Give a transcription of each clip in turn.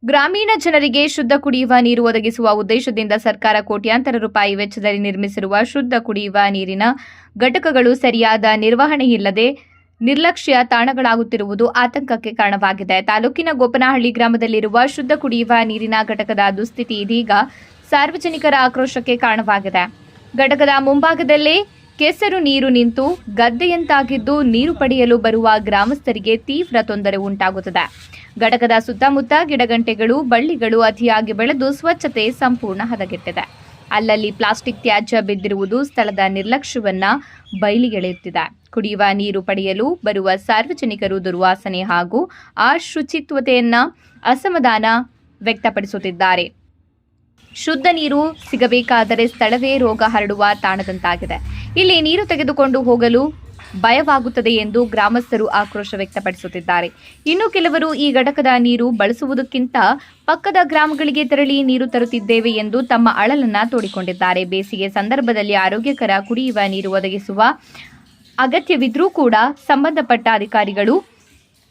ಗ್ರಾಮೀಣ ಜನರಿಗೆ ಶುದ್ಧ ಕುಡಿಯುವ ನೀರು ಒದಗಿಸುವ ಉದ್ದೇಶದಿಂದ ಸರ್ಕಾರ ಕೋಟ್ಯಾಂತರ ರೂಪಾಯಿ ವೆಚ್ಚದಲ್ಲಿ ನಿರ್ಮಿಸಿರುವ ಶುದ್ಧ ಕುಡಿಯುವ ನೀರಿನ ಘಟಕಗಳು ಸರಿಯಾದ ನಿರ್ವಹಣೆಯಿಲ್ಲದೆ ನಿರ್ಲಕ್ಷ್ಯ ತಾಣಗಳಾಗುತ್ತಿರುವುದು ಆತಂಕಕ್ಕೆ ಕಾರಣವಾಗಿದೆ. ತಾಲೂಕಿನ ಗೋಪನಹಳ್ಳಿ ಗ್ರಾಮದಲ್ಲಿರುವ ಶುದ್ಧ ಕುಡಿಯುವ ನೀರಿನ ಘಟಕದ ದುಸ್ಥಿತಿ ಇದೀಗ ಸಾರ್ವಜನಿಕರ ಆಕ್ರೋಶಕ್ಕೆ ಕಾರಣವಾಗಿದೆ. ಘಟಕದ ಮುಂಭಾಗದಲ್ಲೇ ಕೆಸರು ನೀರು ನಿಂತು ಗದ್ದೆಯಂತಾಗಿದ್ದು ನೀರು ಪಡೆಯಲು ಬರುವ ಗ್ರಾಮಸ್ಥರಿಗೆ ತೀವ್ರ ತೊಂದರೆ ಉಂಟಾಗುತ್ತದೆ. ಘಟಕದ ಸುತ್ತಮುತ್ತ ಗಿಡಗಂಟೆಗಳು, ಬಳ್ಳಿಗಳು ಅತಿಯಾಗಿ ಬೆಳೆದು ಸ್ವಚ್ಛತೆ ಸಂಪೂರ್ಣ ಹದಗೆಟ್ಟಿದೆ. ಅಲ್ಲಲ್ಲಿ ಪ್ಲಾಸ್ಟಿಕ್ ತ್ಯಾಜ್ಯ ಬಿದ್ದಿರುವುದು ಸ್ಥಳದ ನಿರ್ಲಕ್ಷ್ಯವನ್ನ ಬಯಲಿಗೆಳೆಯುತ್ತಿದೆ. ಕುಡಿಯುವ ನೀರು ಪಡೆಯಲು ಬರುವ ಸಾರ್ವಜನಿಕರು ದುರ್ವಾಸನೆ ಹಾಗೂ ಅಶುಚಿತ್ವತೆಯನ್ನ ಅಸಮಾಧಾನ ವ್ಯಕ್ತಪಡಿಸುತ್ತಿದ್ದಾರೆ. ಶುದ್ಧ ನೀರು ಸಿಗಬೇಕಾದರೆ ಸ್ಥಳವೇ ರೋಗ ಹರಡುವ ತಾಣದಂತಾಗಿದೆ. ಇಲ್ಲಿ ನೀರು ತೆಗೆದುಕೊಂಡು ಹೋಗಲು ಭಯವಾಗುತ್ತದೆ ಎಂದು ಗ್ರಾಮಸ್ಥರು ಆಕ್ರೋಶ ವ್ಯಕ್ತಪಡಿಸುತ್ತಿದ್ದಾರೆ. ಇನ್ನು ಕೆಲವರು ಈ ಘಟಕದ ನೀರು ಬಳಸುವುದಕ್ಕಿಂತ ಪಕ್ಕದ ಗ್ರಾಮಗಳಿಗೆ ತೆರಳಿ ನೀರು ತರುತ್ತಿದ್ದೇವೆ ಎಂದು ತಮ್ಮ ಅಳಲನ್ನ ತೋಡಿಕೊಂಡಿದ್ದಾರೆ. ಬೇಸಿಗೆ ಸಂದರ್ಭದಲ್ಲಿ ಆರೋಗ್ಯಕರ ಕುಡಿಯುವ ನೀರು ಒದಗಿಸುವ ಅಗತ್ಯವಿದ್ರೂ ಕೂಡ ಸಂಬಂಧಪಟ್ಟ ಅಧಿಕಾರಿಗಳು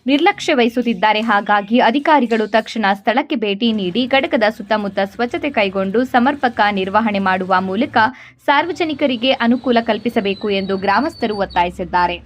ನಿರ್ಲಕ್ಷ್ಯ ವಹಿಸುತ್ತಿದ್ದಾರೆ. ಹಾಗಾಗಿ ಅಧಿಕಾರಿಗಳು ತಕ್ಷಣ ಸ್ಥಳಕ್ಕೆ ಭೇಟಿ ನೀಡಿ ಘಟಕದ ಸುತ್ತಮುತ್ತ ಸ್ವಚ್ಛತೆ ಕೈಗೊಂಡು ಸಮರ್ಪಕ ನಿರ್ವಹಣೆ ಮಾಡುವ ಮೂಲಕ ಸಾರ್ವಜನಿಕರಿಗೆ ಅನುಕೂಲ ಕಲ್ಪಿಸಬೇಕು ಎಂದು ಗ್ರಾಮಸ್ಥರು ಒತ್ತಾಯಿಸಿದ್ದಾರೆ.